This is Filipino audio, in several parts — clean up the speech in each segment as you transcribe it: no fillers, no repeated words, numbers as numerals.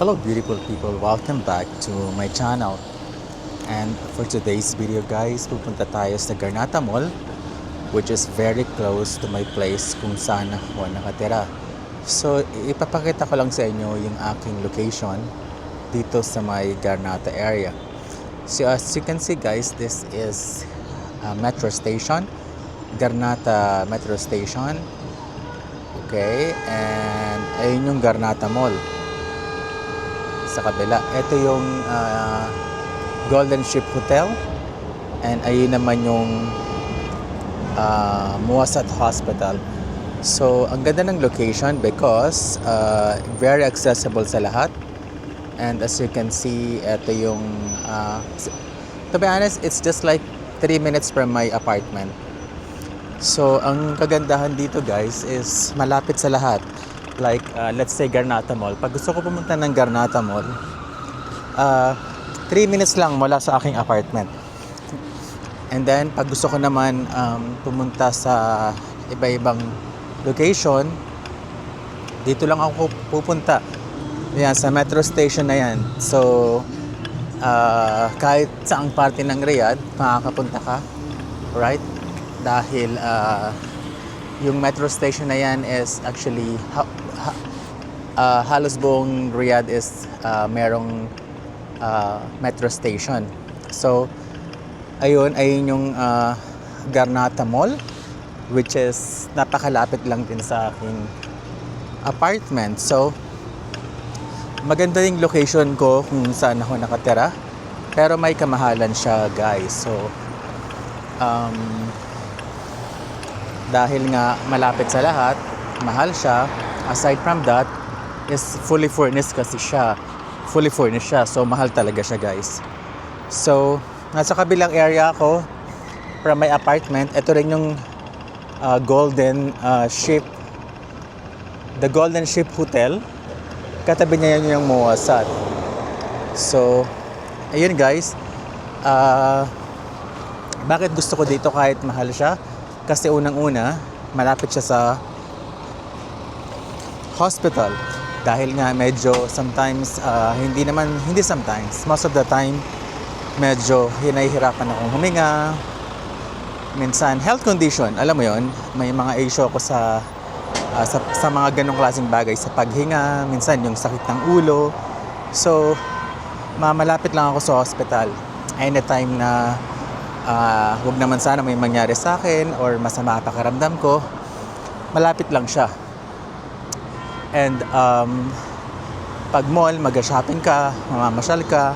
Hello beautiful people, welcome back to my channel. And for today's video guys, pupunta tayo sa Garnata Mall, which is very close to my place kung saan ako nakatira. So ipapakita ko lang sa inyo yung aking location dito sa my Garnata area. So as you can see guys, this is a metro station, Garnata Metro Station. Okay, and ayun yung Garnata Mall sa kabila. Ito yung Golden Ship Hotel, and ayun naman yung Muasat Hospital. So ang ganda ng location because very accessible sa lahat. And as you can see, ito yung to be honest, it's just like 3 minutes from my apartment. So ang kagandahan dito guys is malapit sa lahat. Like let's say Garnata Mall. Pag gusto ko pumunta ng Garnata Mall, 3 minutes lang mula sa aking apartment. And then pag gusto ko naman pumunta sa iba-ibang location, dito lang ako pupunta. Yan, sa metro station na yan. So kahit saang parte ng Riyadh, makakapunta ka, right? Dahil yung metro station na yan is actually halos buong Riyadh is merong metro station. So ayun yung Garnata Mall, which is napakalapit lang din sa aking apartment. So maganda yung location ko kung saan ako nakatira, pero may kamahalan siya guys. So dahil nga malapit sa lahat, mahal siya. Aside from that, is fully furnished kasi siya. Fully furnished siya. So, mahal talaga siya, guys. So, nasa kabilang area ako from my apartment. Ito rin yung Golden Ship. The Golden Ship Hotel. Katabi niya yun yung Muasat. So, ayun guys. Bakit gusto ko dito kahit mahal siya? Kasi unang-una, malapit siya sa hospital. Dahil nga medyo sometimes, hindi sometimes, most of the time, medyo hinahihirapan akong huminga. Minsan, health condition, alam mo yon, may mga issue ako sa mga ganong klaseng bagay sa paghinga. Minsan, yung sakit ng ulo. So, malapit lang ako sa hospital. Anytime na huwag naman sana may mangyari sa akin or masama pakiramdam ko, malapit lang siya. And pag mall, mag-shopping ka, mamamasyal ka,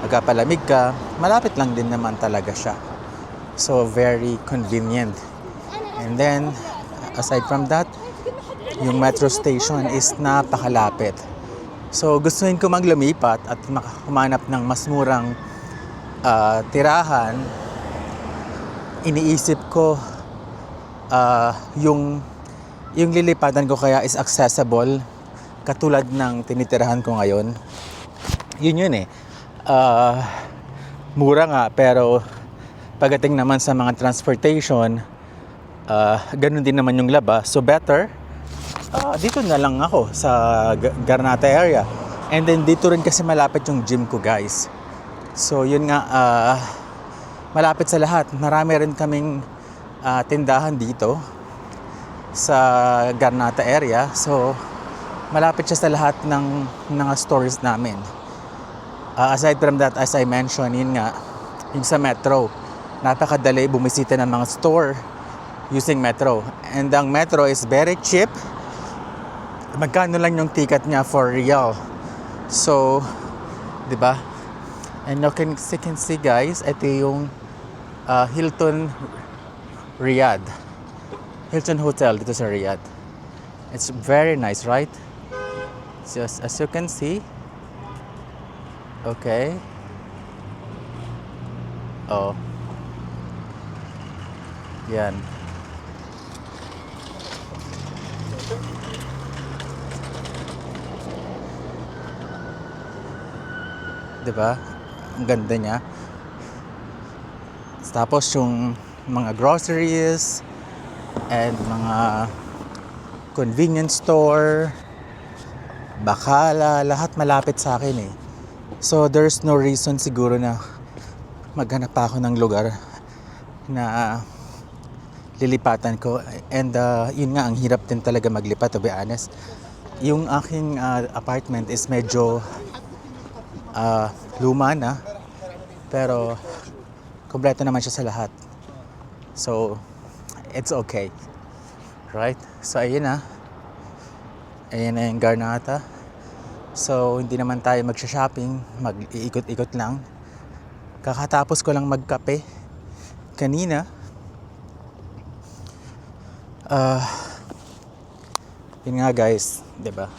magpapalamig ka, malapit lang din naman talaga siya. So very convenient. And then aside from that, yung metro station is napakalapit. So gustuhin ko maglumipat at humanap ng mas murang tirahan. Iniisip ko yung lilipatan ko kaya is accessible katulad ng tinitirahan ko ngayon. Yun eh. Mura nga, pero pagdating naman sa mga transportation, ganun din naman yung laba. So better dito na lang ako sa Garnata area. And then dito rin kasi malapit yung gym ko guys. So yun nga, malapit sa lahat. Marami rin kaming tindahan dito sa Garnata area. So malapit siya sa lahat ng stores namin. Aside from that, as I mentioned, yun nga, yung sa metro, napakadali bumisita ng mga store using metro. And ang metro is very cheap. Magkano lang yung ticket niya for real. So, di ba? And you can see guys, ito yung Hilton Riyadh. Hilton Hotel dito sa Riyadh. It's very nice, right? So, as you can see. Okay. Oh. Yan. Diba? Ang ganda niya. Tapos yung mga groceries and mga convenience store. Baka lahat malapit sa akin eh. So there's no reason siguro na maghanap pa ako ng lugar na lilipatan ko. And yun nga, ang hirap din talaga maglipat, to be honest. Yung aking apartment is medyo luma na, pero kompleto naman siya sa lahat. So it's okay, right? So ayun na yung Garnata. So hindi naman tayo magsha-shopping, mag-iikot-ikot lang. Kakatapos ko lang magkape kanina. Yun nga guys, 'di ba?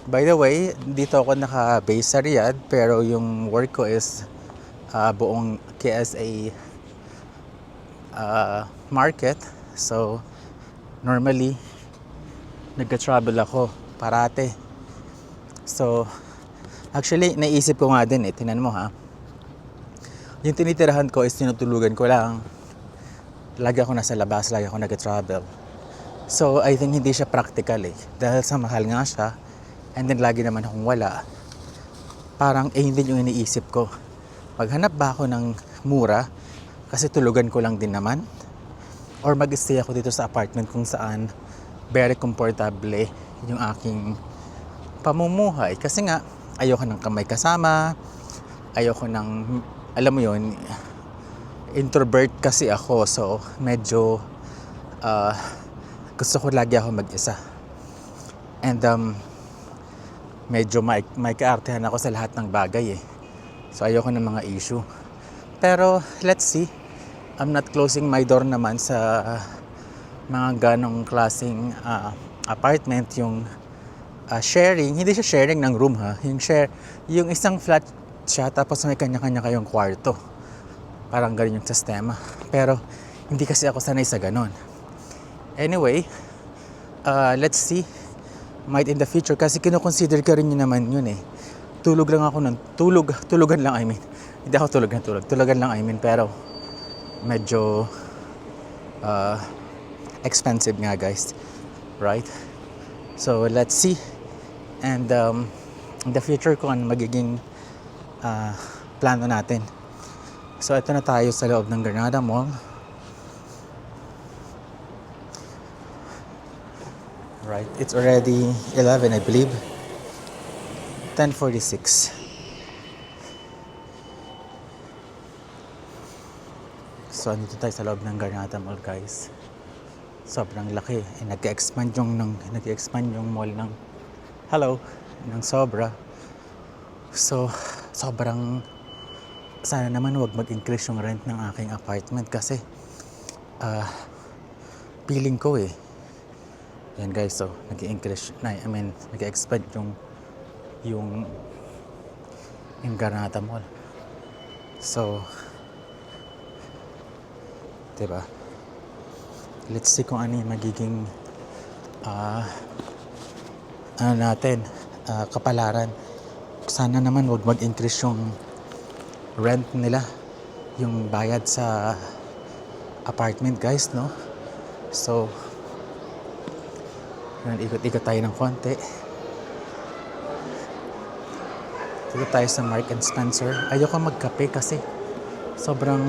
By the way, dito ako naka-base sa Riyadh, pero yung work ko is buong KSA market. So normally nagka-travel ako parate. So actually naisip ko nga din tinan mo ha. Yung tinitirahan ko is tinutulugan ko lang. Lagi ako nasa labas, lagi ako nag-travel. So I think hindi siya practical dahil sa mahal nga siya. And then lagi naman akong wala. Parang yun din yung iniisip ko. Maghanap ba ako ng mura kasi tulugan ko lang din naman? Or mag-stay ako dito sa apartment kung saan very comfortable yung aking pamumuhay. Kasi nga, ayoko ng kamay kasama. Ayoko ng, alam mo yun, introvert kasi ako. So, medyo gusto ko lagi ako mag-isa. And medyo may kaartehan ako sa lahat ng bagay So ayoko ng mga issue. Pero let's see. I'm not closing my door naman sa mga ganong klaseng apartment. Yung sharing, hindi siya sharing ng room ha. Yung isang flat siya tapos may kanya-kanya kayong kwarto. Parang ganun yung sistema. Pero hindi kasi ako sanay sa ganon. Anyway, let's see. Might in the future kasi kino-consider ka rin yun naman yun Tulog lang ako nun. Tulugan lang I mean. Hindi ako tulugan lang I mean, pero medyo expensive nga guys. Right? So let's see. And in the future kung ano magiging plano natin. So ito na tayo sa loob ng Granada Mall. Right, it's already 11 I believe. 10:46. So andito tayo sa loob ng Granada Mall guys. Sobrang laki. Nag-expand yung mall ng sobra. So sobrang sana naman wag mag-increase yung rent ng aking apartment kasi feeling ko yan guys, so nag-expand yung Granada Mall. So, diba? Let's see kung ano yung magiging kapalaran. Sana naman wag mag-increase yung rent nila, yung bayad sa apartment guys, no? So, ikot-ikot tayo ng konti. Dito tayo sa Marks and Spencer. Ayoko magkape kasi sobrang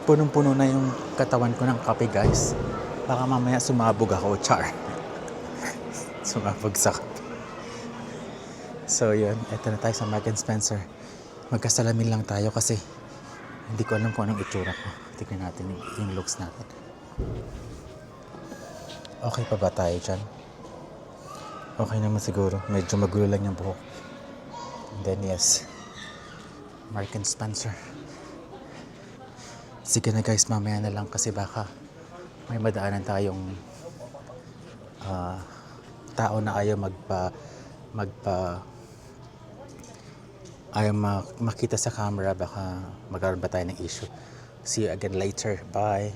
punong-puno na yung katawan ko ng kape guys. Baka mamaya sumabog ako, char. Sumabog sa kape. So yun, eto na tayo sa Marks and Spencer. Magkasalamin lang tayo kasi hindi ko alam kung anong itsura ko. Tignan natin yung looks natin. Okay pa ba tayo dyan? Okay naman siguro. Medyo magulo lang yung buhok. And then yes, Marks and Spencer. Sige na guys, mamaya na lang kasi baka may madaanan tayong tao na ayaw makita sa camera. Baka magkaroon ba tayo ng issue. See you again later. Bye.